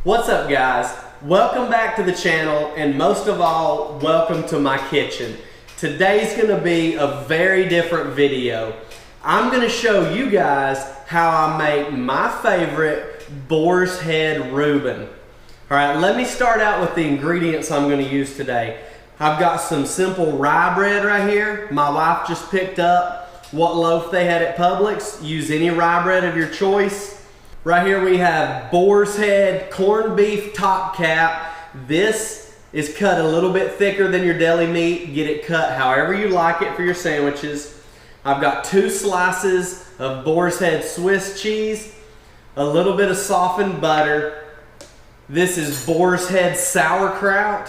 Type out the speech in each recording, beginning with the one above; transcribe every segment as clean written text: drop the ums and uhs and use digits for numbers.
What's up, guys? Welcome back to the channel, and most of all, welcome to my kitchen. Today's gonna be a very different video. I'm gonna show you guys how I make my favorite boar's head Reuben. All right, let me start out with the ingredients I'm gonna use today. I've got some simple rye bread right here. My wife just picked up what loaf they had at Publix. Use any rye bread of your choice. Right here we have boar's head corned beef top cap. This is cut a little bit thicker than your deli meat. Get it cut however you like it for your sandwiches. I've got 2 slices of boar's head Swiss cheese, a little bit of softened butter. This is boar's head sauerkraut,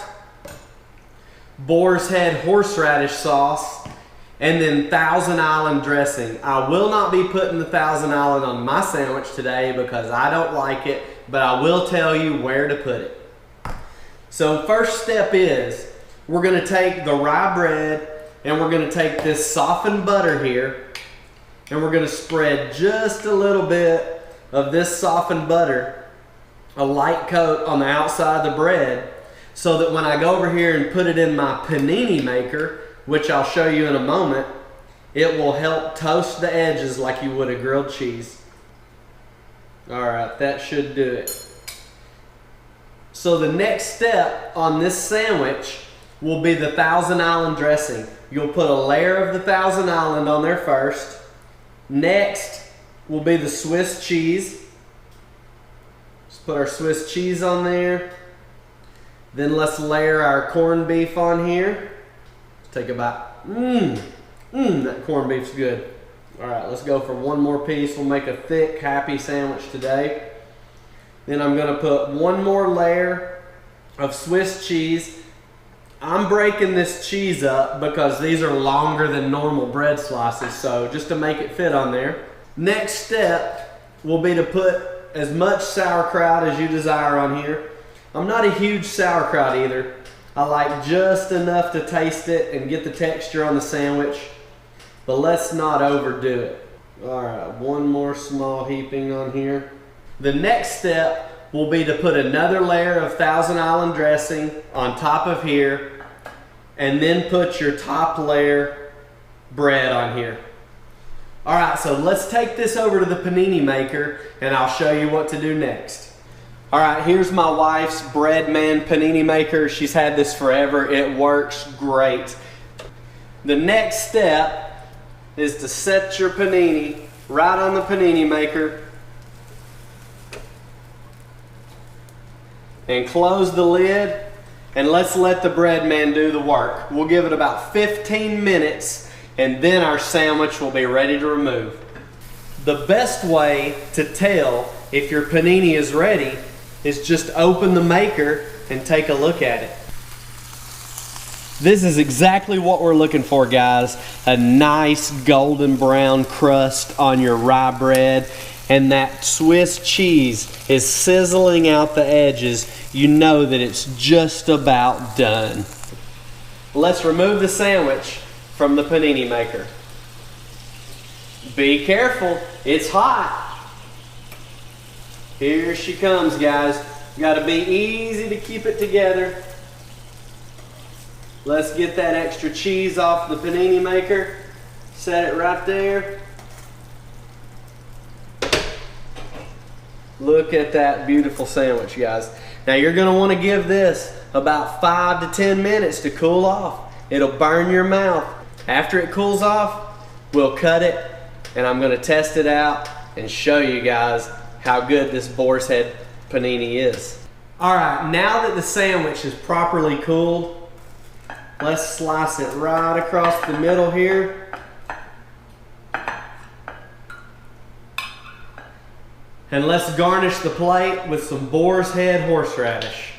boar's head horseradish sauce, and then Thousand Island dressing. I will not be putting the Thousand Island on my sandwich today because I don't like it, but I will tell you where to put it. So first step is, we're gonna take the rye bread and we're gonna take this softened butter here and we're gonna spread just a little bit of this softened butter, a light coat on the outside of the bread, so that when I go over here and put it in my panini maker, which I'll show you in a moment, it will help toast the edges like you would a grilled cheese. All right, that should do it. So the next step on this sandwich will be the Thousand Island dressing. You'll put a layer of the Thousand Island on there first. Next will be the Swiss cheese. Just put our Swiss cheese on there. Then let's layer our corned beef on here. Take about, that corned beef's good. All right, let's go for one more piece. We'll make a thick, happy sandwich today. Then I'm gonna put one more layer of Swiss cheese. I'm breaking this cheese up because these are longer than normal bread slices, so just to make it fit on there. Next step will be to put as much sauerkraut as you desire on here. I'm not a huge sauerkraut either. I like just enough to taste it and get the texture on the sandwich, but let's not overdo it. All right, one more small heaping on here. The next step will be to put another layer of Thousand Island dressing on top of here, and then put your top layer bread on here. All right, so let's take this over to the panini maker and I'll show you what to do next. All right, here's my wife's Breadman panini maker. She's had this forever. It works great. The next step is to set your panini right on the panini maker and close the lid, and let's let the Breadman do the work. We'll give it about 15 minutes and then our sandwich will be ready to remove. The best way to tell if your panini is ready is just open the maker and take a look at it. This is exactly what we're looking for, guys. A nice golden brown crust on your rye bread, and that Swiss cheese is sizzling out the edges. You know that it's just about done. Let's remove the sandwich from the panini maker. Be careful, it's hot. Here she comes, guys. Gotta be easy to keep it together. Let's get that extra cheese off the panini maker. Set it right there. Look at that beautiful sandwich, guys. Now you're gonna wanna give this about 5 to 10 minutes to cool off. It'll burn your mouth. After it cools off, we'll cut it and I'm gonna test it out and show you guys how good this boar's head panini is. All right, now that the sandwich is properly cooled, let's slice it right across the middle here. And let's garnish the plate with some boar's head horseradish.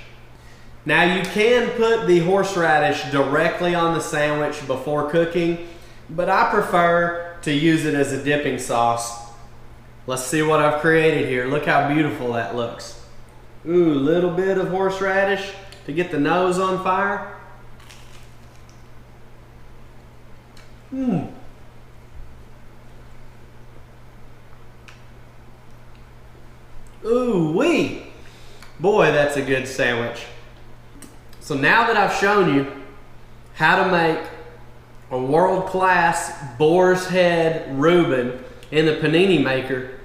Now you can put the horseradish directly on the sandwich before cooking, but I prefer to use it as a dipping sauce. Let's see what I've created here. Look how beautiful that looks. Ooh, little bit of horseradish to get the nose on fire. Ooh wee. Boy, that's a good sandwich. So now that I've shown you how to make a world-class boar's head Reuben in the panini maker,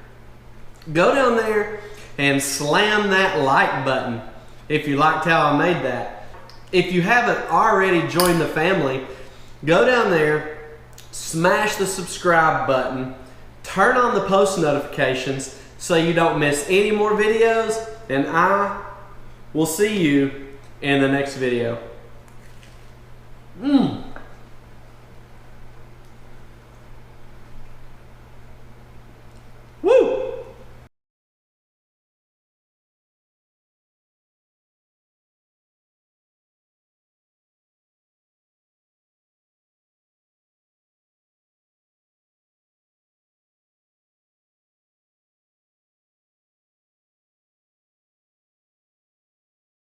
go down there and slam that like button if you liked how I made that. If you haven't already joined the family, go down there, smash the subscribe button, turn on the post notifications so you don't miss any more videos, and I will see you in the next video.